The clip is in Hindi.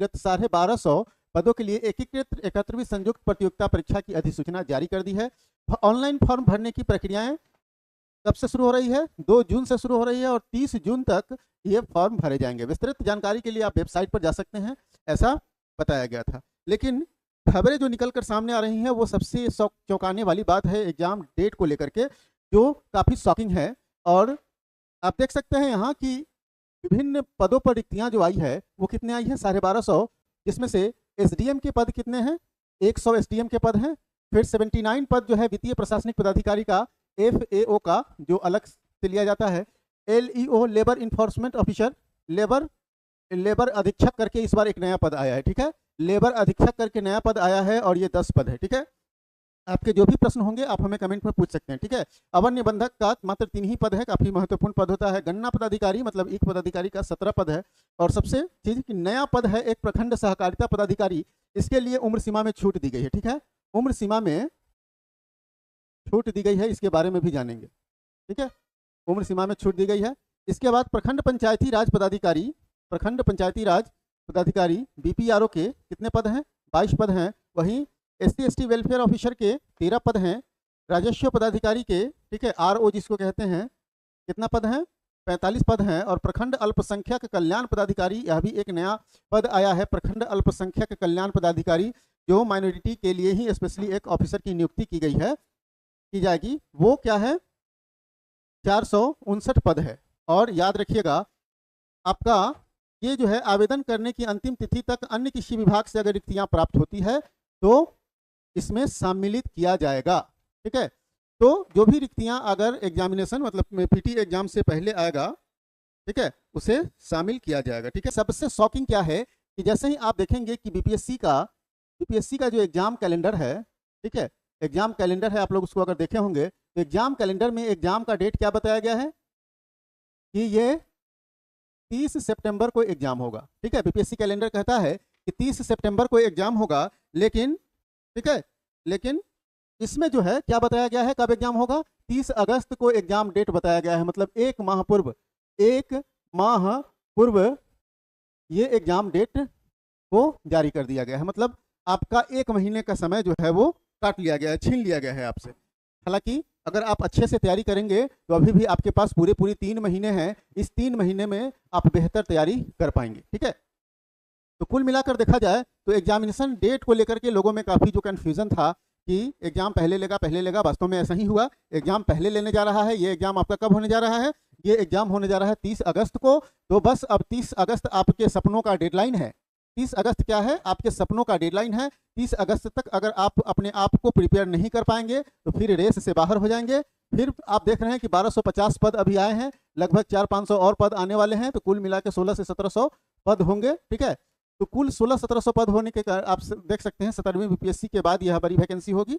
अंतर्गत 1250 पदों के लिए एकीकृत 71वीं संयुक्त प्रतियोगिता परीक्षा की अधिसूचना जारी कर दी है। ऑनलाइन फॉर्म भरने की प्रक्रियाएं कब से शुरू हो रही है? 2 जून से शुरू हो रही है और 30 जून तक ये फॉर्म भरे जाएंगे। विस्तृत जानकारी के लिए आप वेबसाइट पर जा सकते हैं, ऐसा बताया गया था। लेकिन खबरें जो निकल कर सामने आ रही हैं वो सबसे चौंकाने वाली बात है एग्जाम डेट को लेकर के, जो काफ़ी शॉकिंग है। और आप देख सकते हैं यहाँ की विभिन्न पदों पर रिक्तियाँ जो आई है वो कितने आई है? 1250, जिसमें से एसडीएम के पद कितने हैं? 100 एसडीएम के पद हैं। फिर 79 पद जो है वित्तीय प्रशासनिक पदाधिकारी का, FAO का जो अलग से लिया जाता है, LEO labour enforcement officer, labour अधीक्षक करके इस बार एक नया पद आया है, ठीक है, लेबर अधीक्षक करके नया पद आया है और ये 10 पद है, ठीक है। आपके जो भी प्रश्न होंगे आप हमें कमेंट में पूछ सकते हैं, ठीक है। अवर निबंधक का मात्र 3 ही पद है, काफी महत्वपूर्ण पद होता है। गणना पदाधिकारी मतलब एक पदाधिकारी का 17 पद है। और सबसे चीज कि नया पद है एक प्रखंड सहकारिता पदाधिकारी, इसके लिए उम्र सीमा में छूट दी गई है, ठीक है, उम्र सीमा में छूट दी गई है, इसके बारे में भी जानेंगे, ठीक है, उम्र सीमा में छूट दी गई है। इसके बाद प्रखंड पंचायती राज पदाधिकारी, प्रखंड पंचायती राज पदाधिकारी BPRO के कितने पद हैं? 22 पद हैं। वहीं SC/ST वेलफेयर ऑफिसर के 13 पद हैं। राजस्व पदाधिकारी के, ठीक है, RO जिसको कहते हैं, कितना पद हैं? 45 पद हैं। और प्रखंड अल्पसंख्यक कल्याण पदाधिकारी, यह भी एक नया पद आया है, प्रखंड अल्पसंख्यक कल्याण पदाधिकारी, जो माइनॉरिटी के लिए ही स्पेशली एक ऑफिसर की नियुक्ति की गई है, की जाएगी। वो क्या है? 459 पद है। और याद रखिएगा आपका ये जो है आवेदन करने की अंतिम तिथि तक अन्य किसी विभाग से अगर रिक्तियां प्राप्त होती है तो इसमें सम्मिलित किया जाएगा, ठीक है। तो जो भी रिक्तियां अगर एग्जामिनेशन मतलब PT एग्जाम से पहले आएगा, ठीक है, उसे शामिल किया जाएगा, ठीक है। सबसे शॉकिंग क्या है कि जैसे ही आप देखेंगे कि BPSC का जो एग्जाम कैलेंडर है, ठीक है, एग्जाम कैलेंडर है, आप लोग उसको अगर देखे होंगे तो एग्जाम कैलेंडर में एग्जाम का डेट क्या बताया गया है कि ये 30 सितंबर को एग्जाम होगा, ठीक है। BPSC कैलेंडर कहता है कि 30 सितंबर को एग्जाम होगा, लेकिन ठीक है, लेकिन इसमें जो है क्या बताया गया है कब एग्जाम होगा? 30 अगस्त को एग्जाम डेट बताया गया है। मतलब एक माह पूर्व ये एग्जाम डेट को जारी कर दिया गया है। मतलब आपका 1 महीने का समय जो है वो काट लिया गया है, छीन लिया गया है आपसे। हालांकि अगर आप अच्छे से तैयारी करेंगे तो अभी भी आपके पास पूरे 3 महीने हैं। इस 3 महीने में आप बेहतर तैयारी कर पाएंगे, ठीक है। तो कुल मिलाकर देखा जाए तो एग्जामिनेशन डेट को लेकर के लोगों में काफ़ी जो कन्फ्यूजन था कि एग्जाम पहले लेगा, वास्तव में ऐसा ही हुआ। एग्जाम पहले लेने जा रहा है। ये एग्जाम आपका कब होने जा रहा है? ये एग्जाम होने जा रहा है 30 अगस्त को। तो बस अब 30 अगस्त आपके सपनों का डेडलाइन है। 30 अगस्त क्या है? आपके सपनों का डेडलाइन है। 30 अगस्त तक अगर आप अपने आप को प्रिपेयर नहीं कर पाएंगे तो फिर रेस से बाहर हो जाएंगे। फिर आप देख रहे हैं कि 1250 पद अभी आए हैं, लगभग 400-500 और पद आने वाले हैं। तो कुल मिला के 1600 से 1700 पद होंगे, ठीक है। तो कुल 1600-1700 पद होने के आप देख सकते हैं 17वीं BPSC के बाद यह बड़ी वैकेंसी होगी।